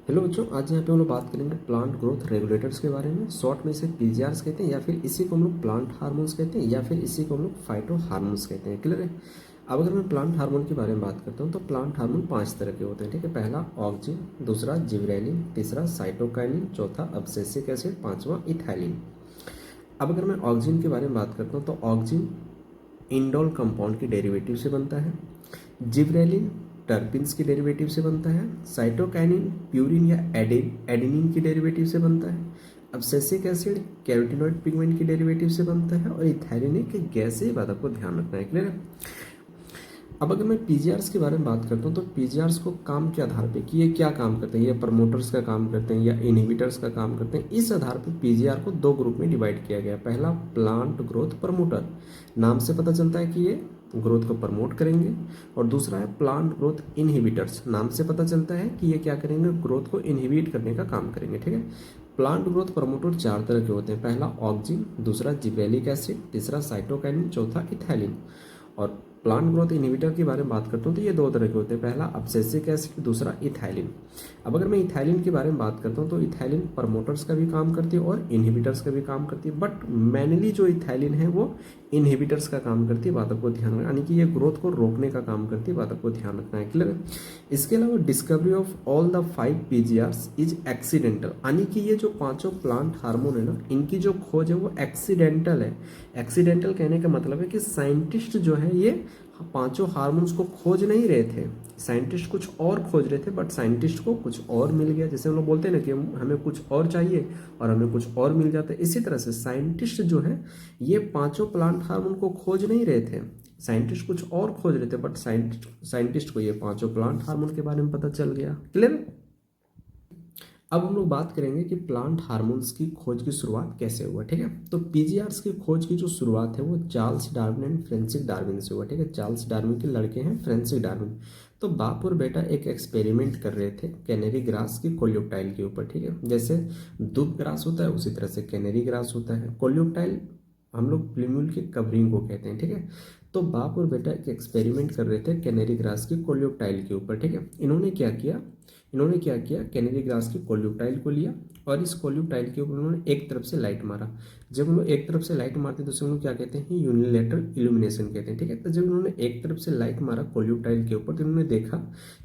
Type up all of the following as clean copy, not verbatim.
Hello बच्चों, आज यहाँ पे हम लोग बात करेंगे प्लांट ग्रोथ रेगुलेटर्स के बारे में। शॉर्ट में इसे पीजीआरस कहते हैं, या फिर इसी को हम लोग प्लांट हार्मोन्स कहते हैं, या फिर इसी को हम लोग फाइटो हार्मोन्स कहते हैं। क्लियर है। अब अगर मैं प्लांट हार्मोन के बारे में बात करता हूँ तो प्लांट हार्मोन 5 तरह के होते हैं। ठीक है। पहला ऑक्जिन, दूसरा जिबरेलिन, तीसरा साइटोकाइनिन, चौथा अब्सेसिक एसिड, पांचवा इथाइलिन। अब अगर मैं ऑक्जिन के बारे में बात करता हूँ तो ऑक्जिन इंडोल कंपाउंड के डेरिवेटिव से बनता है। जिब्रेलिन टर्पिन्स के डेरिवेटिव से बनता है। साइटोकाइनिन प्यूरिन या एडेनिन के डेरिवेटिव से बनता है। अब्सेसिक एसिड कैरोटिनॉइड पिगमेंट के डेरिवेटिव से बनता है। और इथाइलिन एक गैस है। बात आपको ध्यान रखना है। क्लियर है। अब अगर मैं पीजीआरस के बारे में बात करता हूँ तो पीजीआरस को काम के आधार पे कि ये क्या काम करते हैं, ये प्रमोटर्स का काम करते हैं या इनहिबिटर्स का काम करते हैं, इस आधार पे पीजीआर को 2 ग्रुप में डिवाइड किया गया है। पहला प्लांट ग्रोथ प्रमोटर, नाम से पता चलता है कि ये ग्रोथ को प्रमोट करेंगे। और दूसरा है प्लांट ग्रोथ इनहिबिटर्स, नाम से पता चलता है कि ये क्या करेंगे, ग्रोथ को इनहिबिट करने का काम करेंगे। ठीक है। प्लांट ग्रोथ प्रमोटर 4 तरह के होते हैं। पहला ऑक्जिन, दूसरा जिब्रेलिक एसिड, तीसरा साइटोकाइनिन, चौथा इथाइलिन। और प्लांट ग्रोथ इनहिबिटर के बारे में बात करता हूँ तो ये 2 तरह के होते हैं। पहला अब्सेसिक एसिड, दूसरा इथाइलिन। अब अगर मैं इथाइलिन के बारे में बात करता हूँ तो इथाइलिन प्रमोटर्स का भी काम करती है और इनहिबिटर्स का भी काम करती है। बट मेनली जो इथाइलिन है वो इनहिबिटर्स का काम करती है। बात आपको ध्यान रखना, यानी कि ये ग्रोथ को रोकने का काम करती है। बात आपको ध्यान रखना है। क्लियर है। इसके अलावा discovery of all the 5 PGRs is accidental, यानी कि ये जो 5 प्लांट हार्मोन है ना, इनकी जो खोज है वो एक्सीडेंटल है। एक्सीडेंटल कहने का मतलब है कि साइंटिस्ट जो है ये 5 हार्मोन्स को खोज नहीं रहे थे, साइंटिस्ट कुछ और खोज रहे थे, बट साइंटिस्ट को कुछ और मिल गया। जैसे हम लोग बोलते हैं ना कि हमें कुछ और चाहिए और हमें कुछ और मिल जाता है, इसी तरह से साइंटिस्ट जो है ये 5 प्लांट हार्मोन को खोज नहीं रहे थे, साइंटिस्ट कुछ और खोज रहे थे, बट साइंटिस्ट को ये 5 प्लांट हार्मोन के बारे में पता चल गया। क्लियर। अब हम लोग बात करेंगे कि प्लांट हार्मोन्स की खोज की शुरुआत कैसे हुआ। ठीक है। तो पीजीआरस की खोज की जो शुरुआत है वो Charles Darwin and Française Darwin से हुआ। ठीक है। चार्ल्स डार्विन के लड़के हैं फ्रेंसिस डार्विन। तो बाप और बेटा एक एक्सपेरिमेंट कर रहे थे कैनेरी ग्रास की कोलियोप्टाइल के ऊपर। ठीक है। जैसे दूब ग्रास होता है उसी तरह से कैनेरी ग्रास होता है। कोलियोप्टाइल हम लोग प्लीम्यूल की कवरिंग को कहते हैं। ठीक है। तो बाप और बेटा एक एक्सपेरिमेंट कर रहे थे कैनेरी ग्रास की कोलियोप्टाइल के ऊपर। ठीक है। इन्होंने क्या किया, कैनेरी ग्रास की कोल्यूटाइल को लिया और इस कोल्यूटाइल के ऊपर उन्होंने एक तरफ से लाइट मारा। जब उन्होंने एक तरफ से लाइट मारते हैं तो उसे हम लोग क्या कहते हैं, यूनिलेटरल इल्यूमिनेशन कहते हैं। ठीक है। तो जब उन्होंने एक तरफ से लाइट मारा कोल्यूटाइल के ऊपर तो उन्होंने देखा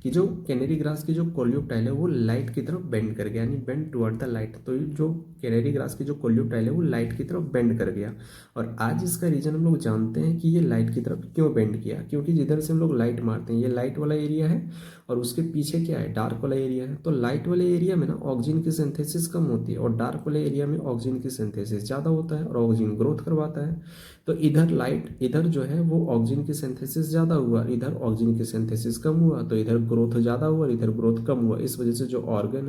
कि जो कैनेरी ग्रास की जो कोल्यूटाइल है वो लाइट की तरफ बेंड कर गया, यानी बेंड टुवर्ड द लाइट। तो जो कैनेरी ग्रास की जो कोल्यूटाइल है वो लाइट की तरफ बेंड कर गया। और आज इसका रीजन हम लोग जानते हैं कि ये लाइट की तरफ क्यों बेंड किया, क्योंकि जिधर से हम लोग लाइट मारते हैं ये लाइट वाला एरिया है और उसके पीछे क्या है, डार्क वाला एरिया है। तो लाइट वाले एरिया में ना ऑक्सीजन की सिंथेसिस कम होती है और डार्क वाले एरिया में ऑक्सीजन की सिंथेसिस ज़्यादा होता है और ऑक्सीजन ग्रोथ करवाता है। तो इधर जो है वो ऑक्सीजन की सिंथेसिस ज़्यादा हुआ, इधर ऑक्सीजन की सिंथेसिस कम हुआ, तो इधर ग्रोथ ज़्यादा हुआ और इधर ग्रोथ कम हुआ। इस वजह से जो ऑर्गन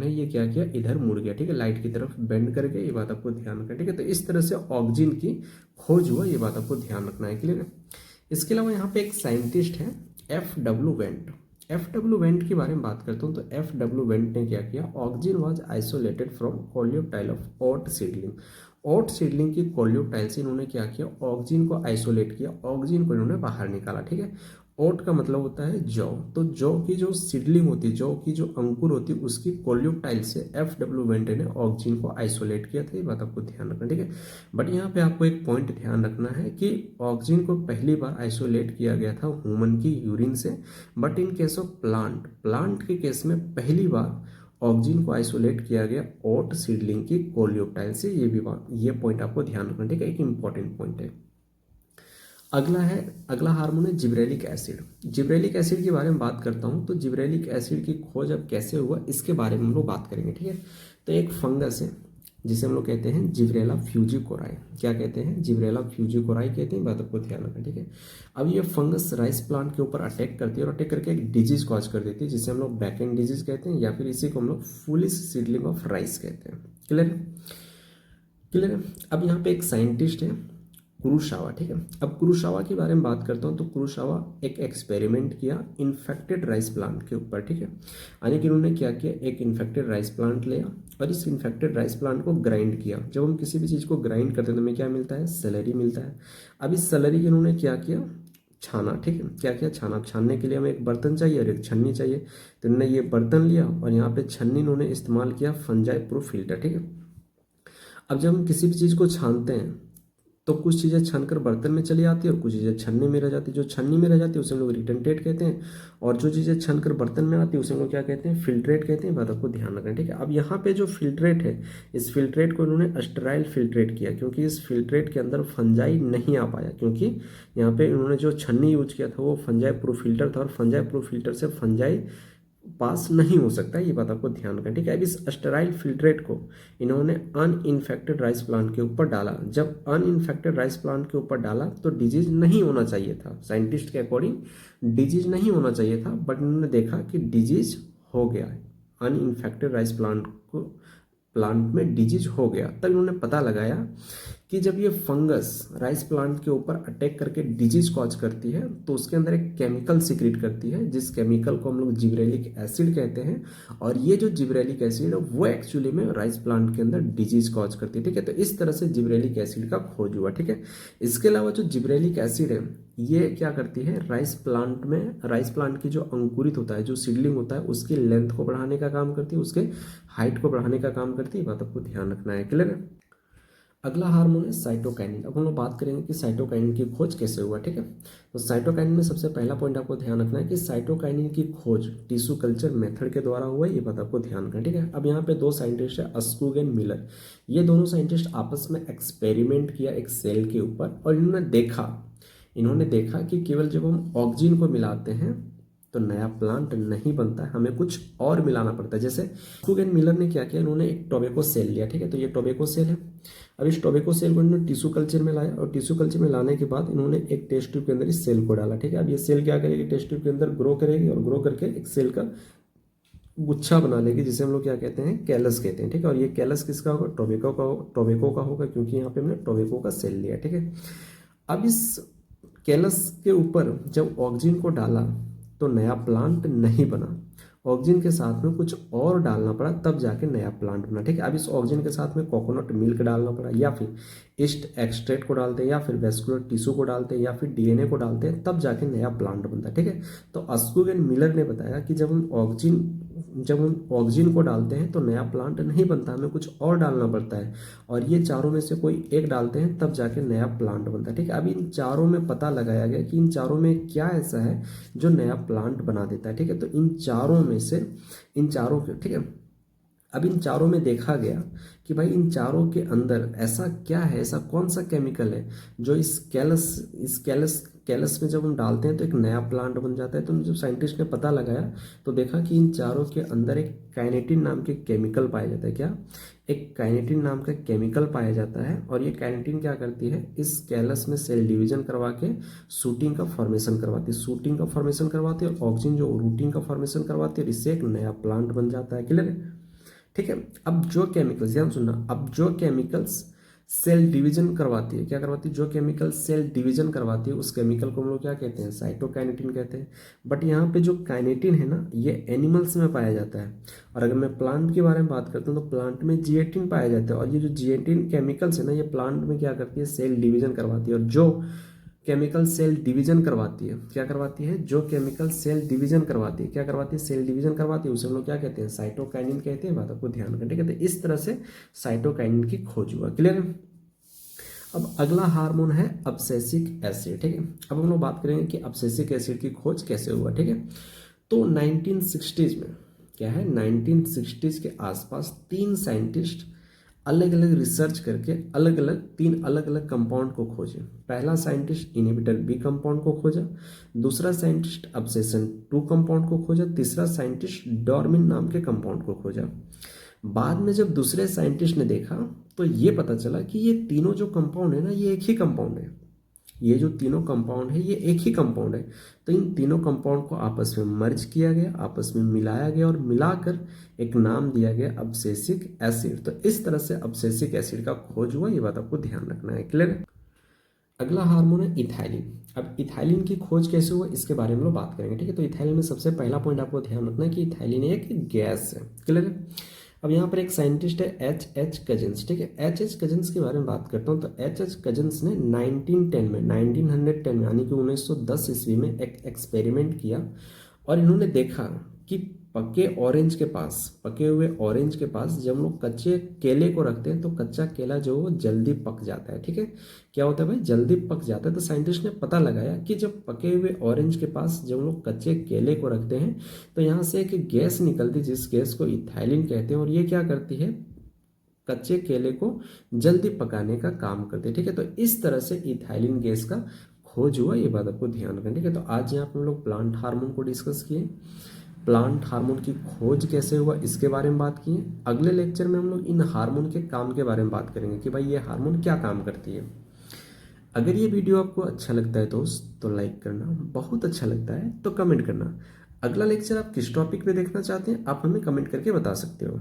है ये क्या किया, इधर मुड़ गया। ठीक है। लाइट की तरफ बेंड कर गया। ये बात आपको ध्यान रखना। ठीक है। तो इस तरह से ऑक्सीजन की खोज हुआ, ये बात आपको ध्यान रखना है। क्लियर है। इसके अलावा यहाँ पे एक साइंटिस्ट है F.W. वेंट। F.W. वेंट के बारे में बात करता हूँ तो F.W. वेंट ने क्या किया, oxygen was isolated from coleoptile of oat seedling. Oat seedling की कोलियोप्टाइल से इन्होंने क्या किया, ऑक्सीजन को आइसोलेट किया, ऑक्सीजन को इन्होंने बाहर निकाला। ठीक है। ओट का मतलब होता है जौ। तो जौ की जो सीडलिंग होती है, जौ की जो अंकुर होती है, उसकी कोलियोप्टाइल से F.W. वेंट ने ऑक्सीजन को आइसोलेट किया था। ये बात आपको ध्यान रखना। ठीक है। बट यहाँ पे आपको एक पॉइंट ध्यान रखना है कि ऑक्सीजन को पहली बार आइसोलेट किया गया था ह्यूमन की यूरिन से, but in case of plant के केस में पहली बार ऑक्सीजन को आइसोलेट किया गया ओट सीडलिंग की कोलियोप्टाइल से। ये पॉइंट आपको ध्यान रखना। ठीक है। एक इंपॉर्टेंट पॉइंट है। अगला हार्मोन है जिब्रेलिक एसिड। जिब्रेलिक एसिड के बारे में बात करता हूँ तो जिब्रेलिक एसिड की खोज अब कैसे हुआ इसके बारे में हम लोग बात करेंगे। ठीक है। तो एक फंगस है जिसे हम लोग कहते हैं जिब्रेला फ्यूजिकोराई। क्या कहते हैं, जिब्रेला फ्यूजिकोराई कहते हैं। बात आपको ध्यान रखना। ठीक है। अब ये फंगस राइस प्लांट के ऊपर अटैक करती है और अटैक करके एक डिजीज कॉज कर देती है जिसे हम लोग बैक एंड डिजीज कहते हैं, या फिर इसी को हम लोग फुलिश सीडलिंग ऑफ राइस कहते हैं। क्लियर क्लियर है। अब यहाँ पे एक साइंटिस्ट है कुरुशावा। ठीक है। अब कुरुशावा के बारे में बात करता हूँ तो कुरुशावा एक एक्सपेरिमेंट किया इन्फेक्टेड राइस प्लांट के ऊपर। ठीक है। यानी कि उन्होंने क्या किया, एक इन्फेक्टेड राइस प्लांट लिया और इस इन्फेक्टेड राइस प्लांट को ग्राइंड किया। जब हम किसी भी चीज़ को ग्राइंड करते हैं तो हमें क्या मिलता है, सेलेरी मिलता है। अब इस सेलेरी की उन्होंने क्या किया, छाना, ठीक है। क्या किया, छाना। छानने के लिए हमें एक बर्तन चाहिए और एक छन्नी चाहिए, तो इन्होंने ये बर्तन लिया और यहाँ पे छन्नी इन्होंने इस्तेमाल किया फंजाई प्रूफ फिल्टर, ठीक है। अब जब हम किसी भी चीज़ को छानते हैं तो कुछ चीज़ें छनकर बर्तन में चली आती है और कुछ चीज़ें छन्नी में रह जाती है। जो छन्नी में रह जाती है उसे हम लोग रिटेंटेट कहते हैं, और जो चीज़ें छनकर बर्तन में आती है उसे हम लोग क्या कहते हैं, फिल्ट्रेट कहते हैं। बात आपको ध्यान रखना है, ठीक है। अब यहाँ पे जो फिल्ट्रेट है, इस फिल्ट्रेट को इन्होंने स्टेराइल फिल्ट्रेट किया, क्योंकि इस फिल्ट्रेट के अंदर फंजाई नहीं आ पाया, क्योंकि यहाँ पे इन्होंने जो छन्नी यूज किया था वो फंजाई प्रूफ फिल्टर था, और फंजाई प्रूफ फिल्टर से फंजाई पास नहीं हो सकता, ये बात आपको ध्यान रखना, ठीक है। अब इस स्टेराइल फिल्ट्रेट को इन्होंने अनइन्फेक्टेड राइस प्लांट के ऊपर डाला। जब अनइन्फेक्टेड राइस प्लांट के ऊपर डाला तो डिजीज नहीं होना चाहिए था, साइंटिस्ट के अकॉर्डिंग डिजीज नहीं होना चाहिए था, बट इन्होंने देखा कि डिजीज हो गया है। अनइन्फेक्टेड राइस प्लांट में डिजीज हो गया। तब इन्होंने पता लगाया कि जब ये फंगस राइस प्लांट के ऊपर अटैक करके डिजीज कॉज करती है तो उसके अंदर एक केमिकल सीक्रेट करती है, जिस केमिकल को हम लोग जिब्रेलिक एसिड कहते हैं। और ये जो जिब्रेलिक एसिड है वो एक्चुअली में राइस प्लांट के अंदर डिजीज कॉज करती है, ठीक है। तो इस तरह से जिब्रेलिक एसिड का खोज हुआ, ठीक है। इसके अलावा जो जिब्रेलिक एसिड है ये क्या करती है, राइस प्लांट की जो अंकुरित होता है, जो सीडलिंग होता है, उसकी लेंथ को बढ़ाने का काम करती है, उसके हाइट को बढ़ाने का काम करती है। बात आपको ध्यान रखना है, क्लियर है। अगला हार्मोन है साइटोकाइनिन। अब हम लोग बात करेंगे कि साइटोकाइनिन की खोज कैसे हुआ, ठीक है। तो साइटोकाइनिन में सबसे पहला पॉइंट आपको ध्यान रखना है कि साइटोकाइनिन की खोज टिश्यू कल्चर मेथड के द्वारा हुआ है, ये बात आपको ध्यान रखना है, ठीक है। अब यहाँ पे दो साइंटिस्ट है, अस्कुगेन मिलर। ये दोनों साइंटिस्ट आपस में एक्सपेरिमेंट किया एक सेल के ऊपर, और इन्होंने देखा कि केवल जब हम ऑक्सीजन को मिलाते हैं तो नया प्लांट नहीं बनता है, हमें कुछ और मिलाना पड़ता है। जैसे अस्कुगेन मिलर ने क्या किया, इन्होंने एक टोबैको सेल लिया, ठीक है। तो ये टोबैको सेल है। अब इस टोबैको सेल को इन्होंने टिश्यू कल्चर में लाया, और टिश्यू कल्चर में लाने के बाद इन्होंने एक टेस्ट ट्यूब के अंदर इस सेल को डाला, ठीक है। अब ये सेल क्या करेगी, टेस्ट ट्यूब के अंदर ग्रो करेगी, और ग्रो करके एक सेल का गुच्छा बना लेगी, जिसे हम लोग क्या कहते हैं, कैलस कहते हैं, ठीक है। और ये कैलस किसका होगा, टोबैको का होगा, क्योंकि यहाँ पे हमने टोबैको का सेल लिया, ठीक है। अब इस कैलस के ऊपर जब ऑक्सीजन को डाला तो नया प्लांट नहीं बना, ऑक्सीजन के साथ में कुछ और डालना पड़ा, तब जाके नया प्लांट बना, ठीक है। अब इस ऑक्सीजन के साथ में कोकोनट मिल्क डालना पड़ा, या फिर ईस्ट एक्सट्रैक्ट को डालते हैं, या फिर वेस्कुलर टिश्यू को डालते हैं, या फिर डीएनए को डालते हैं, तब जाके नया प्लांट बनता है, ठीक है। तो अस्कुगेन मिलर ने बताया कि जब हम ऑक्सीजन को डालते हैं तो नया प्लांट नहीं बनता, हमें कुछ और डालना पड़ता है, और ये चारों में से कोई एक डालते हैं तब जाके नया प्लांट बनता है, ठीक है। अब इन चारों में पता लगाया गया कि इन चारों में क्या ऐसा है जो नया प्लांट बना देता है, ठीक है। तो इन चारों के, ठीक है। अब इन चारों में देखा गया कि भाई इन चारों के अंदर ऐसा क्या है, ऐसा कौन सा केमिकल है जो इस कैलस में जब हम डालते हैं तो एक नया प्लांट बन जाता है। तो जब साइंटिस्ट ने पता लगाया तो देखा कि इन चारों के अंदर एक काइनेटिन नाम के केमिकल पाया जाता है। क्या, एक काइनेटिन नाम का केमिकल पाया जाता है, और ये काइनेटिन क्या करती है, इस कैलस में सेल डिवीजन करवा के शूटिंग का फॉर्मेशन करवाती है, और ऑक्सीजन जो रूटिंग का फॉर्मेशन करवाती है, और इससे एक नया प्लांट बन जाता है, क्लियर है, ठीक है। अब जो केमिकल्स, ध्यान सुनना, अब जो केमिकल्स सेल डिवीजन करवाती है, क्या करवाती है, जो केमिकल सेल डिवीजन करवाती है उस केमिकल को हम लोग क्या कहते हैं, साइटोकाइनेटिन कहते हैं। बट यहाँ पे जो काइनेटिन है ना, ये एनिमल्स में पाया जाता है, और अगर मैं प्लांट के बारे में बात करता हूँ तो प्लांट में जिएटिन पाया जाता है, और ये जो जिएटिन केमिकल्स है ना, ये प्लांट में क्या करती है, सेल डिवीजन करवाती है। और जो केमिकल सेल डिवीजन करवाती है, क्या करवाती है, जो केमिकल सेल डिवीजन करवाती है, क्या करवाती है, सेल डिवीजन करवाती है, उसे हम लोग क्या कहते हैं, साइटोकाइनिन कहते हैं। बात आपको ध्यान रखना, ठीक है। तो इस तरह से साइटोकाइनिन की खोज हुआ, क्लियर है। अब अगला हार्मोन है अब्सेसिक एसिड, ठीक है। अब हम लोग बात करेंगे कि अब्सेसिक एसिड की खोज कैसे हुआ, ठीक है। तो 1960s में क्या है, 1960s के आसपास तीन साइंटिस्ट अलग अलग रिसर्च करके तीन अलग अलग कंपाउंड को खोजे। पहला साइंटिस्ट इनहिबिटर बी कंपाउंड को खोजा, दूसरा साइंटिस्ट अब्सेशन 2 कंपाउंड को खोजा, तीसरा साइंटिस्ट डॉर्मिन नाम के कंपाउंड को खोजा। बाद में जब दूसरे साइंटिस्ट ने देखा तो ये पता चला कि ये तीनों जो कंपाउंड है ना, ये एक ही कंपाउंड है, ये जो तीनों कंपाउंड है ये एक ही कंपाउंड है। तो इन तीनों कंपाउंड को आपस में मर्ज किया गया, आपस में मिलाया गया, और मिलाकर एक नाम दिया गया अब्सेसिक एसिड। तो इस तरह से अब्सेसिक एसिड का खोज हुआ, ये बात आपको ध्यान रखना है, क्लियर है। अगला हार्मोन है इथाइलिन। अब इथाइलिन की खोज कैसे हुआ इसके बारे में लोग बात करेंगे, ठीक है। तो इथाइलिन में सबसे पहला पॉइंट आपको ध्यान रखना है कि इथाइलिन एक गैस है, क्लियर है। अब यहाँ पर एक साइंटिस्ट है H.H. कजिन्स, ठीक है। H.H. कजिन्स के बारे में बात करता हूँ तो H.H. कजिन्स ने 1910 में यानी कि 1910 ईस्वी में एक एक्सपेरिमेंट किया और इन्होंने देखा कि पके हुए ऑरेंज के पास जब हम लोग कच्चे केले को रखते हैं तो कच्चा केला जो वो जल्दी पक जाता है, ठीक है। क्या होता है भाई, जल्दी पक जाता है। तो साइंटिस्ट ने पता लगाया कि जब पके हुए ऑरेंज के पास जब हम लोग कच्चे केले को रखते हैं तो यहाँ से एक गैस निकलती है जिस गैस को इथाइलिन कहते हैं, और ये क्या करती है, कच्चे केले को जल्दी पकाने का काम करते हैं, ठीक है। तो इस तरह से इथाइलिन गैस का खोज हुआ, ये बात आपको ध्यान रखना, ठीक है। तो आज यहाँ पे हम लोग प्लांट हार्मोन को डिस्कस किए, प्लांट हार्मोन की खोज कैसे हुआ इसके बारे में बात किए। अगले लेक्चर में हम लोग इन हार्मोन के काम के बारे में बात करेंगे कि भाई ये हार्मोन क्या काम करती है। अगर ये वीडियो आपको अच्छा लगता है दोस्त तो लाइक करना, बहुत अच्छा लगता है तो कमेंट करना। अगला लेक्चर आप किस टॉपिक पे देखना चाहते हैं आप हमें कमेंट करके बता सकते हो।